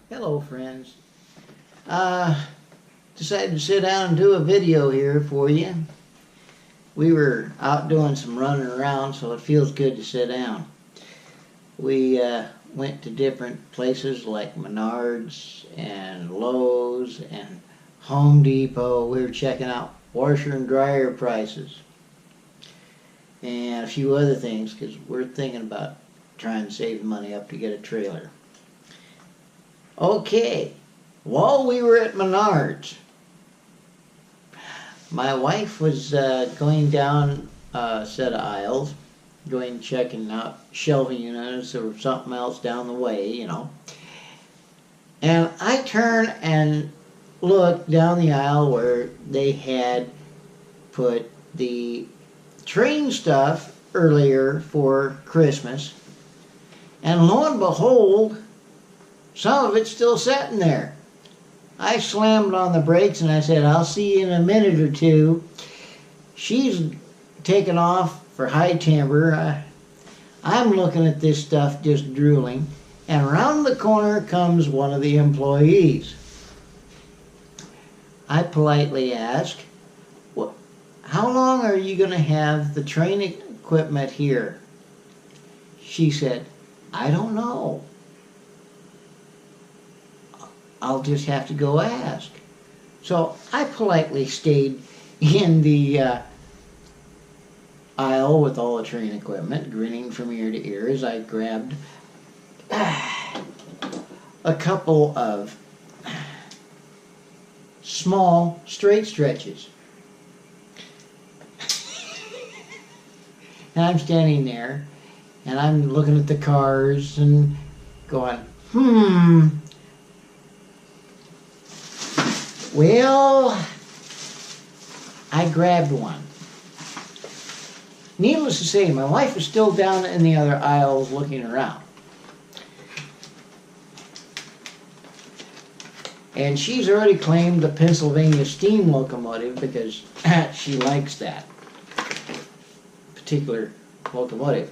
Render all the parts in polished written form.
Hello friends. Decided to sit down and do a video here for you. We were out doing some running around, so it feels good to sit down. We went to different places like Menards and Lowe's and Home Depot. We were checking out washer and dryer prices and a few other things because we're thinking about trying to save money up to get a trailer. Okay, while we were at Menards, my wife was going down a set of aisles, checking out shelving units or something else down the way, you know. And I turned and looked down the aisle where they had put the train stuff earlier for Christmas. And lo and behold, some of it's still sitting there. I slammed on the brakes and I said, I'll see you in a minute or two. She's taken off for high timber. I'm looking at this stuff just drooling. And around the corner comes one of the employees. I politely asked, how long are you going to have the train equipment here? She said, I don't know. I'll just have to go ask. So I politely stayed in the aisle with all the train equipment, grinning from ear to ear as I grabbed a couple of small straight stretches. And I'm standing there and I'm looking at the cars and going, Well, I grabbed one. Needless to say, my wife is still down in the other aisles looking around. And she's already claimed the Pennsylvania steam locomotive because she likes that particular locomotive.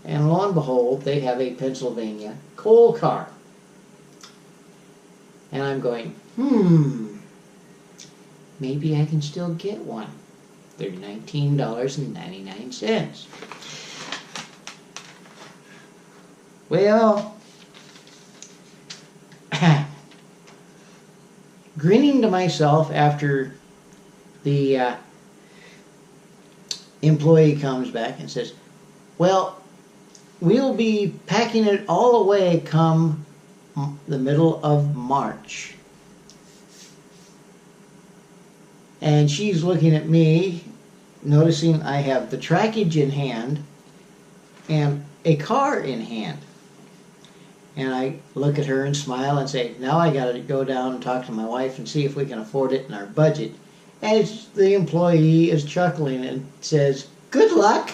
And lo and behold, they have a Pennsylvania coal car. And I'm going, maybe I can still get one. They're $19.99. Well, grinning to myself after the employee comes back and says, well, we'll be packing it all away come the middle of March. And she's looking at me, noticing I have the trackage in hand and a car in hand. And I look at her and smile and say, now I got to go down and talk to my wife and see if we can afford it in our budget. And the employee is chuckling and says, good luck.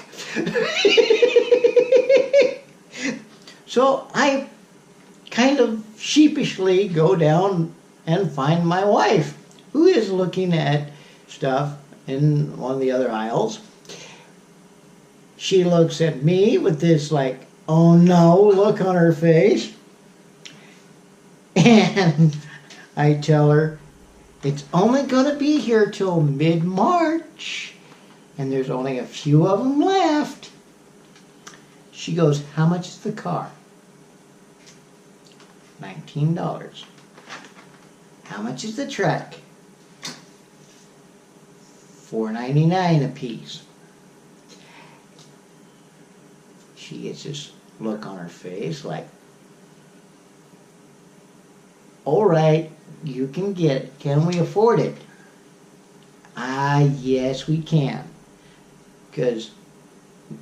So I kind of sheepishly go down and find my wife, who is looking at stuff in one of the other aisles. She looks at me with this like, oh no look on her face. And I tell her, it's only going to be here till mid-March. And there's only a few of them left. She goes, how much is the car? $19. How much is the track? $4.99 a piece. She gets this look on her face like, all right, you can get it. Can we afford it? Yes, we can. Because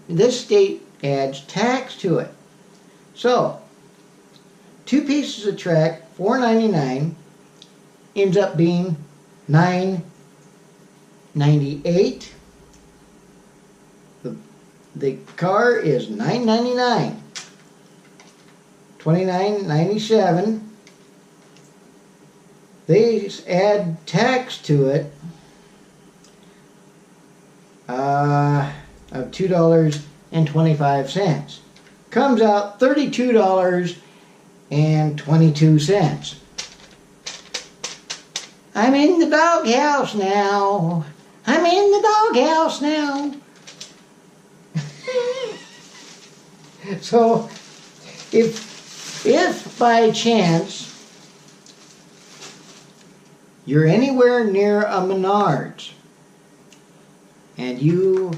this state adds tax to it. So, 2 pieces of track, $4.99, ends up being $9.98. The car is $9.99. $29.97. They add tax to it of $2.25. Comes out $32 and 22 cents. I'm in the doghouse now. I'm in the doghouse now. So, if by chance you're anywhere near a Menards and you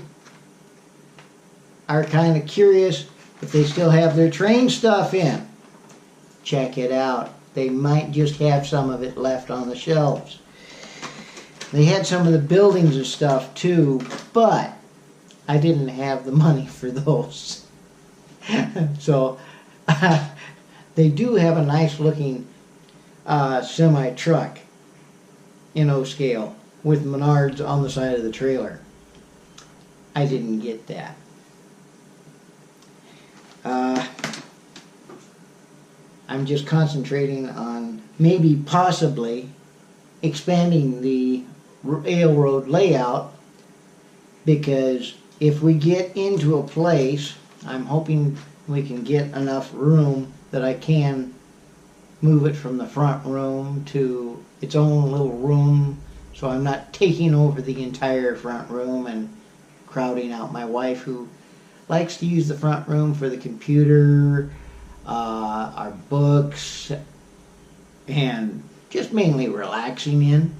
are kind of curious if they still have their train stuff in, check it out. They might just have some of it left on the shelves. They had some of the buildings and stuff too, but I didn't have the money for those. So they do have a nice looking semi-truck in O-scale with Menards on the side of the trailer. I didn't get that. I'm just concentrating on maybe possibly expanding the railroad layout, because if we get into a place, I'm hoping we can get enough room that I can move it from the front room to its own little room, so I'm not taking over the entire front room and crowding out my wife, who likes to use the front room for the computer, our books, and just mainly relaxing in.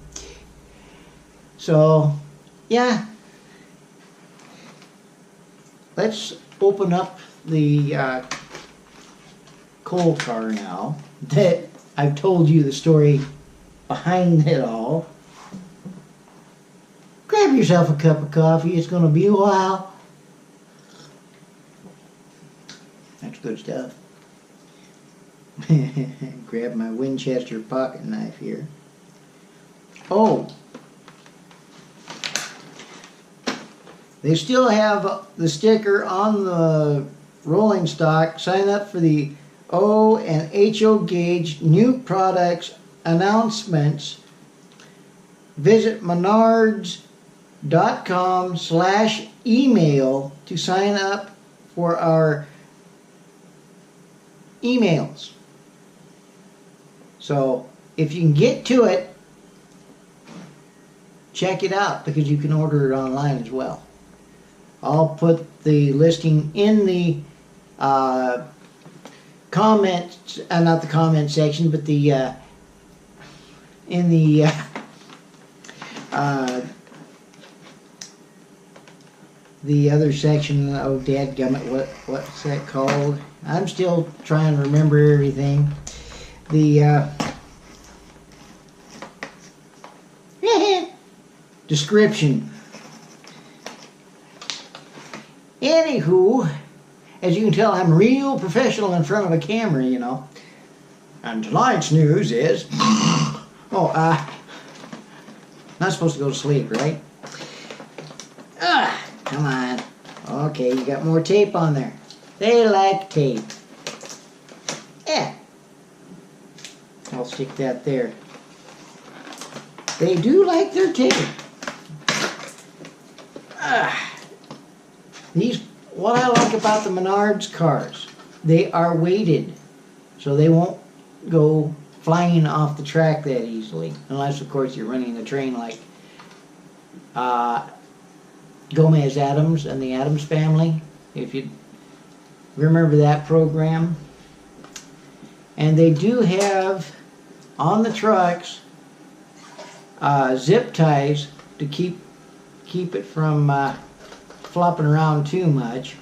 So, yeah. Let's open up the coal car now that I've told you the story behind it all. Grab yourself a cup of coffee. It's going to be a while. That's good stuff. Grab my Winchester pocket knife here. Oh, they still have the sticker on the rolling stock. Sign up for the O and HO gauge new products announcements. Visit menards.com/email to sign up for our emails. So if you can get to it, check it out, because you can order it online as well. I'll put the listing in the comments, not the comment section, but the in the other section. Oh, dadgummit, what's that called? I'm still trying to remember everything. The description. Anywho, as you can tell, I'm real professional in front of a camera, you know. And tonight's news is... not supposed to go to sleep, right? Come on. Okay, you got more tape on there. They like tape. Yeah. I'll stick that there. They do like their tape. What I like about the Menards cars, they are weighted, so they won't go flying off the track that easily, unless of course you're running the train like Gomez Addams and the Addams Family, if you remember that program. And they do have on the trucks zip ties to keep it from flopping around too much.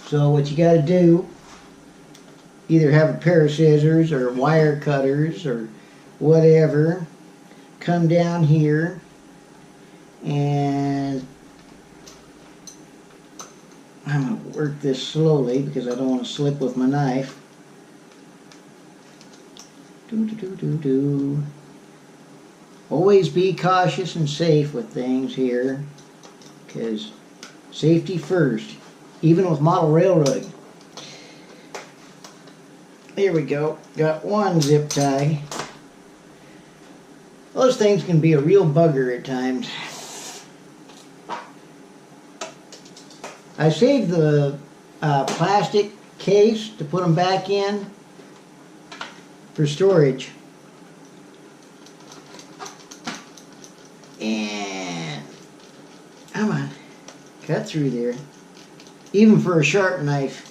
So what you got to do, either have a pair of scissors or wire cutters or whatever, come down here and I'm going to work this slowly because I don't want to slip with my knife. Always be cautious and safe with things here, because safety first, even with model railroading. Here we go. Got one zip tie. Those things can be a real bugger at times. I saved the plastic case to put them back in for storage. And come on, cut through there. Even for a sharp knife,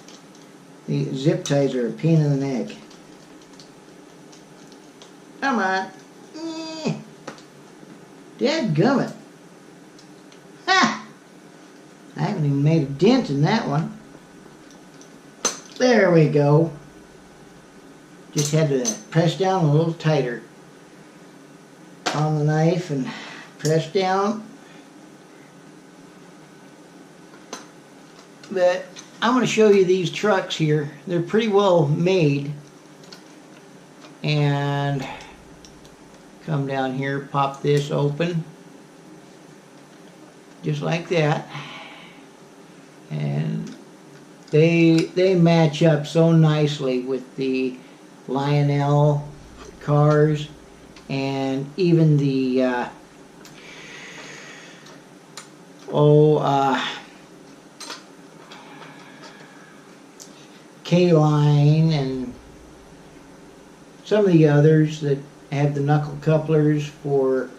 the zip ties are a pain in the neck. Come on. Dadgummit. Ha! I haven't even made a dent in that one. There we go. Just had to press down a little tighter on the knife and press down. But I'm going to show you these trucks here. They're pretty well made. And come down here, pop this open. Just like that. And they match up so nicely with the Lionel cars and even the K-Line and some of the others that have the knuckle couplers for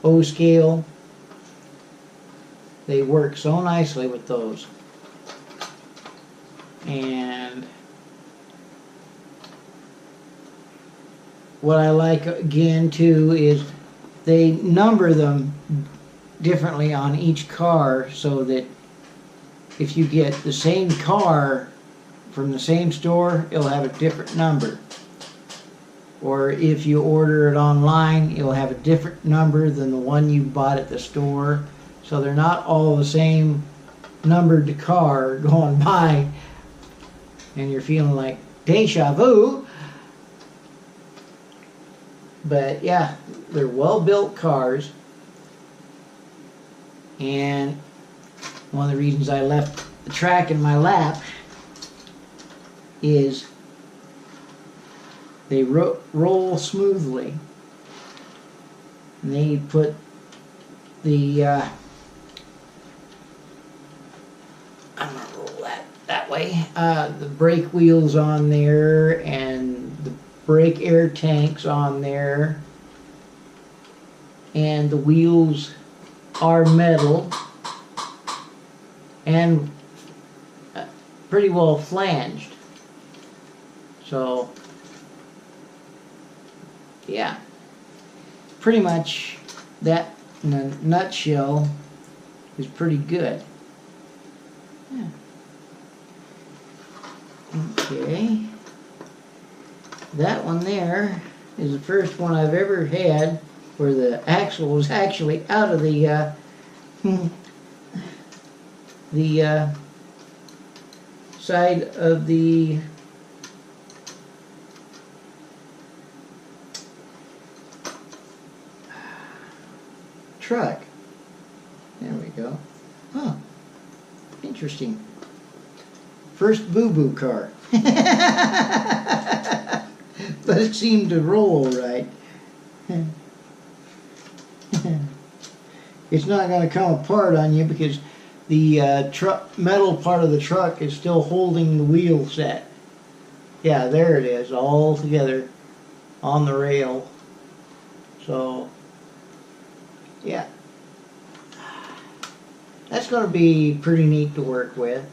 O-scale. They work so nicely with those. And what I like again too is they number them differently on each car, so that if you get the same car from the same store, it'll have a different number. Or if you order it online, it'll have a different number than the one you bought at the store. So they're not all the same numbered car going by, and you're feeling like deja vu. But yeah, they're well-built cars. And one of the reasons I left the track in my lap is they roll smoothly. And they put the I'm gonna roll that way. The brake wheels on there and the brake air tanks on there, and the wheels are metal and pretty well flanged. So yeah, pretty much that in a nutshell is pretty good. Yeah. Okay, that one there is the first one I've ever had where the axle was actually out of the side of the truck. There we go. Huh. Interesting. First boo-boo car. But it seemed to roll right. It's not going to come apart on you because the metal part of the truck is still holding the wheel set. Yeah, there it is, all together on the rail. So, yeah. That's going to be pretty neat to work with.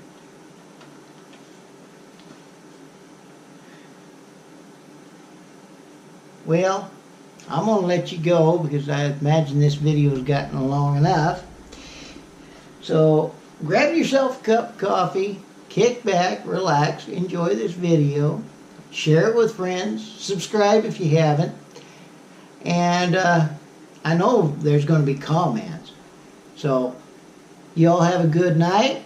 Well, I'm going to let you go because I imagine this video has gotten long enough. So, grab yourself a cup of coffee, kick back, relax, enjoy this video, share it with friends, subscribe if you haven't, and I know there's going to be comments. So, you all have a good night,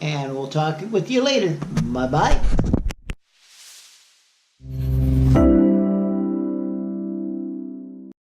and we'll talk with you later. Bye-bye.